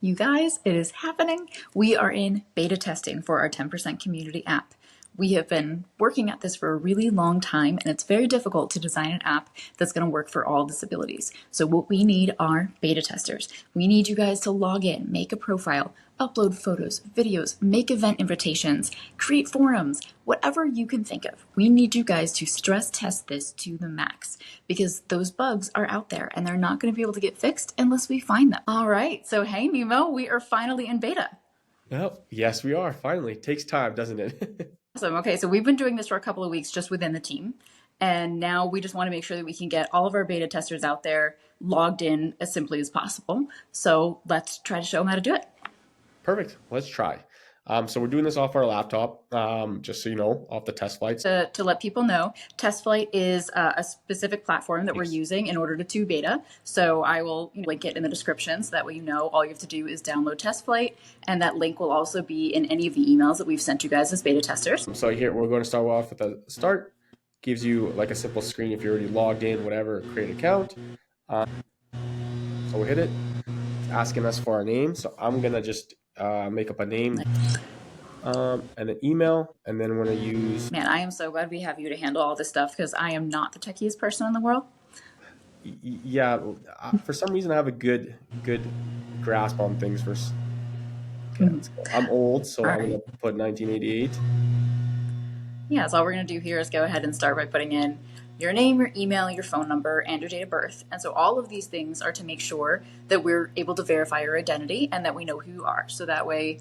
You guys, it is happening. We are in beta testing for our 10% community app. We have been working at this for a really long time, and it's very difficult to design an app that's going to work for all disabilities. So what we need are beta testers. We need you guys to log in, make a profile, upload photos, videos, make event invitations, create forums, whatever you can think of. We need you guys to stress test this to the max because those bugs are out there and they're not going to be able to get fixed unless we find them. All right, so hey Nemo, we are finally in beta. Oh, yes, we are. Finally. It takes time, doesn't it? Awesome. Okay, so we've been doing this for a couple of weeks just within the team. And now we just want to make sure that we can get all of our beta testers out there logged in as simply as possible. So let's try to show them how to do it. Perfect. Let's try. So we're doing this off our laptop, just so you know, off the TestFlights. To let people know, TestFlight is a specific platform that we're using in order to do beta. So I will link it in the description so that way you know all you have to do is download TestFlight, and that link will also be in any of the emails that we've sent you guys as beta testers. So here we're going to start off with a start. Gives you like a simple screen if you're already logged in, whatever, create an account. So we'll hit it. It's asking us for our name. So I'm going to just make up a name. And an email, and then we're going to use... Man, I am so glad we have you to handle all this stuff because I am not the techiest person in the world. Yeah, for some reason I have a good grasp on things. Okay, I'm old, so I'm going to put 1988. Yeah, so all we're going to do here is go ahead and start by putting in your name, your email, your phone number, and your date of birth. And so all of these things are to make sure that we're able to verify your identity and that we know who you are. So that way,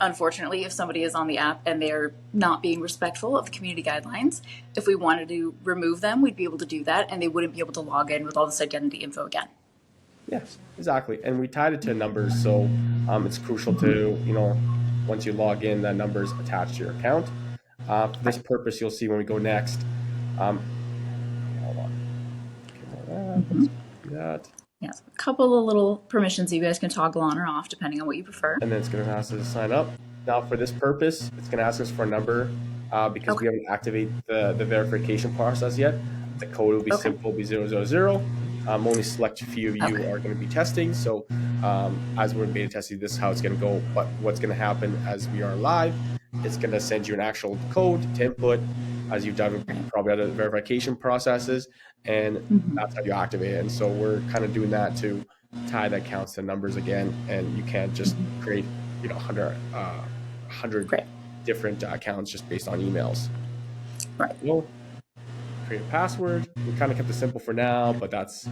unfortunately, if somebody is on the app and they're not being respectful of the community guidelines, if we wanted to remove them, we'd be able to do that, and they wouldn't be able to log in with all this identity info again. Yes, exactly. And we tied it to numbers, so it's crucial to, once you log in, that number is attached to your account. For this purpose, you'll see when we go next. Hold on. Let's do that. Yes, a couple of little permissions you guys can toggle on or off depending on what you prefer. And then it's going to ask us to sign up. Now for this purpose, it's going to ask us for a number because we haven't activated the verification process yet. The code will be simple, will be 000. Only select a few of you are going to be testing. So as we're in beta testing, this is how it's going to go. But what's going to happen as we are live, it's going to send you an actual code to input as you've done probably other verification processes, and that's how you activate it. And so we're kind of doing that to tie the accounts to numbers again, and you can't just create 100 different accounts just based on emails. Right. We'll create a password. We kind of kept it simple for now, but that's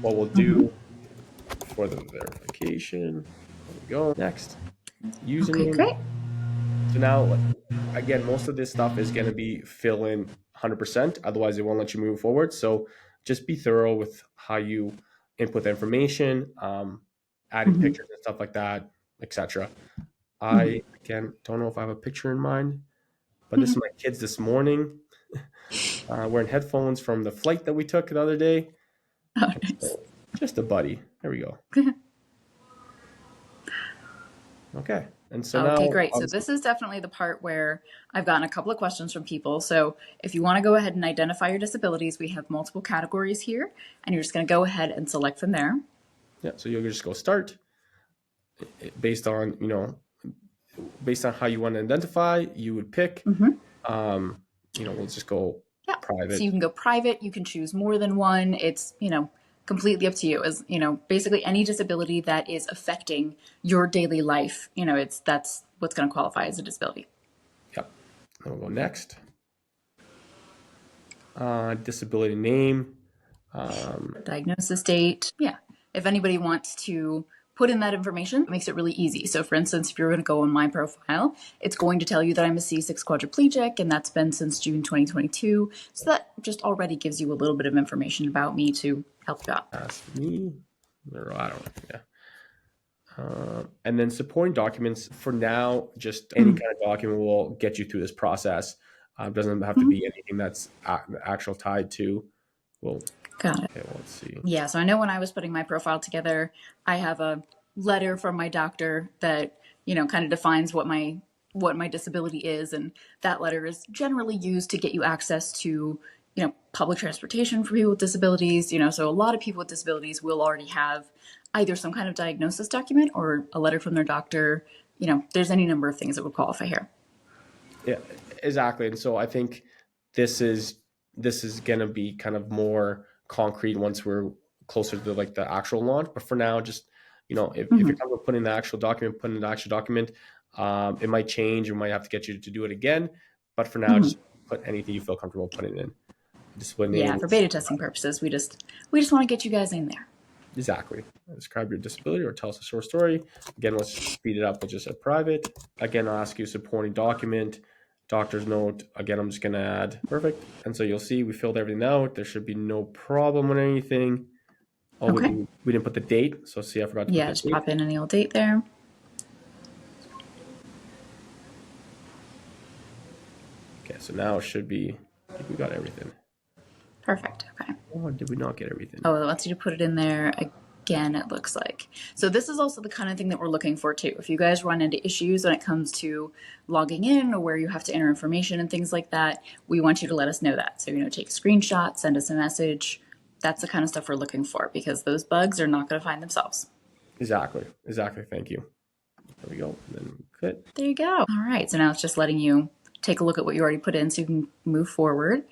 what we'll do for the verification. There we go. Next. Username. Okay, great. So now, again, most of this stuff is going to be fill in 100%. Otherwise, it won't let you move forward. So just be thorough with how you input the information, adding pictures and stuff like that, etc. I, again, don't know if I have a picture in mind, but this is my kids this morning wearing headphones from the flight that we took the other day. Oh, nice. Just a buddy. There we go. Okay. And so okay, great. So this is definitely the part where I've gotten a couple of questions from people. So if you want to go ahead and identify your disabilities, we have multiple categories here, and you're just going to go ahead and select from there. Yeah. So you'll just go start based on, based on how you want to identify, you would pick, we'll just go private. So you can go private. You can choose more than one. It's, completely up to you. As basically any disability that is affecting your daily life, that's what's going to qualify as a disability. Yep. Then we'll go next. Disability name. Diagnosis date. Yeah. If anybody wants to put in that information, it makes it really easy. So for instance, if you're going to go on my profile, it's going to tell you that I'm a C6 quadriplegic, and that's been since June 2022. So that just already gives you a little bit of information about me to help you out. That's me. Or I don't know. Yeah. And then supporting documents, for now, just any kind of document will get you through this process. Doesn't have to be anything that's actual tied to. Got it. Okay, well, let's see. Yeah, so I know when I was putting my profile together, I have a letter from my doctor that, kind of defines what my disability is, and that letter is generally used to get you access to public transportation for people with disabilities, so a lot of people with disabilities will already have either some kind of diagnosis document or a letter from their doctor. There's any number of things that would qualify here. Yeah, exactly. And so I think this is going to be kind of more concrete once we're closer to like the actual launch. But for now, just if you're comfortable putting the actual document, it might change. We might have to get you to do it again. But for now, just put anything you feel comfortable putting in. Display name. Yeah, for beta testing purposes, we just want to get you guys in there. Exactly. Describe your disability or tell us a short story. Again, let's speed it up with just a private. Again, I'll ask you supporting document, doctor's note. Again, I'm just going to add perfect. And so you'll see we filled everything out. There should be no problem with anything. Oh, Okay. we didn't put the date. So see, I forgot to put the Just date. pop in any old date there. Okay, so now it should be, I think we got everything. Perfect. Okay. Or did we not get everything? Oh, it wants you to put it in there again, it looks like. So this is also the kind of thing that we're looking for too. If you guys run into issues when it comes to logging in or where you have to enter information and things like that, we want you to let us know that. So, take a screenshot, send us a message. That's the kind of stuff we're looking for because those bugs are not going to find themselves. Exactly. Thank you. There we go. And then quit. There you go. All right. So now it's just letting you take a look at what you already put in so you can move forward.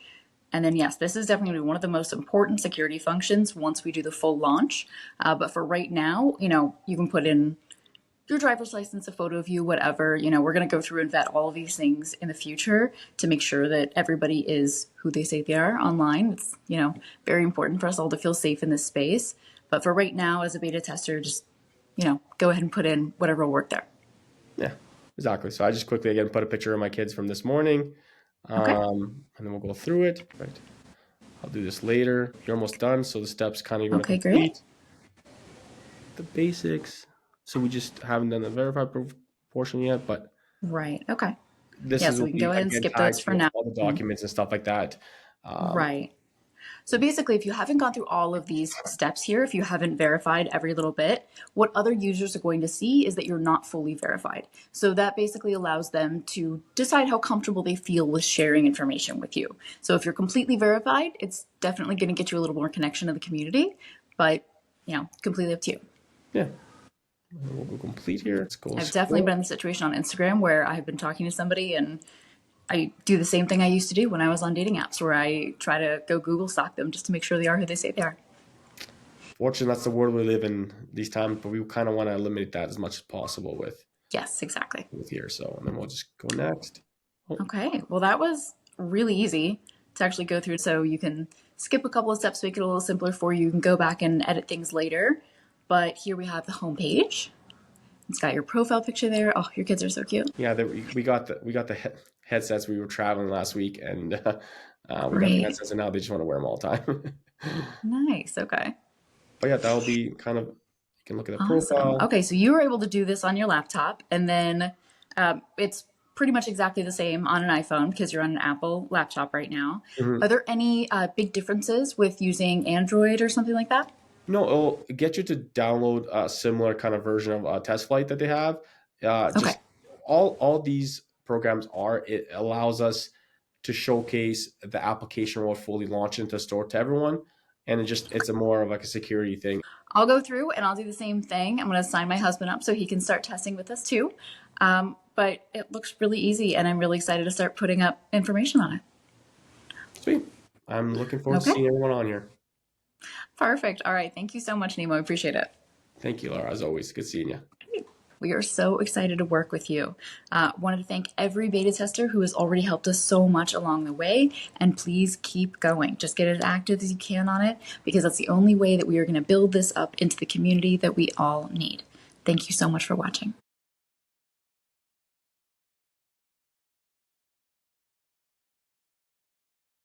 And then, yes, this is definitely one of the most important security functions once we do the full launch. But for right now, you can put in your driver's license, a photo of you, whatever. We're going to go through and vet all of these things in the future to make sure that everybody is who they say they are online. It's, very important for us all to feel safe in this space. But for right now, as a beta tester, just, go ahead and put in whatever will work there. Yeah, exactly. So I just quickly, again, put a picture of my kids from this morning. Okay. And then we'll go through it. Right. I'll do this later. You're almost done. So the steps kind of going to complete. Great. The basics. So we just haven't done the verified portion yet, but right. Okay. This is so we can go ahead and skip those for now. All the documents and stuff like that. Right. So basically, if you haven't gone through all of these steps here, if you haven't verified every little bit, what other users are going to see is that you're not fully verified. So that basically allows them to decide how comfortable they feel with sharing information with you. So if you're completely verified, it's definitely going to get you a little more connection to the community, but completely up to you. Yeah. We'll go complete here. Let's go. I've definitely been in the situation on Instagram where I've been talking to somebody and I do the same thing I used to do when I was on dating apps, where I try to go Google stalk them just to make sure they are who they say they are. Fortunately, that's the world we live in these times, but we kind of want to eliminate that as much as possible with. Yes, exactly. With here, so and then we'll just go next. Oh. Okay, well that was really easy to actually go through, so you can skip a couple of steps, make it a little simpler for you. You can go back and edit things later. But here we have the home page. It's got your profile picture there. Oh, your kids are so cute. Yeah, we got the headsets. We were traveling last week, and we got the headsets, and now they just want to wear them all the time. Nice. Okay. But yeah, that'll be kind of. You can look at the profile. Okay, so you were able to do this on your laptop, and then it's pretty much exactly the same on an iPhone because you're on an Apple laptop right now. Mm-hmm. Are there any big differences with using Android or something like that? No, it'll get you to download a similar kind of version of Test Flight that they have. Just all these programs it allows us to showcase the application will fully launch into the store to everyone. And it's a more of like a security thing. I'll go through and I'll do the same thing. I'm going to sign my husband up so he can start testing with us too. But it looks really easy and I'm really excited to start putting up information on it. Sweet. I'm looking forward to seeing everyone on here. Perfect. All right. Thank you so much, Nemo. I appreciate it. Thank you, Laura. As always, good seeing you. We are so excited to work with you. Wanted to thank every beta tester who has already helped us so much along the way. And please keep going. Just get as active as you can on it because that's the only way that we are going to build this up into the community that we all need. Thank you so much for watching.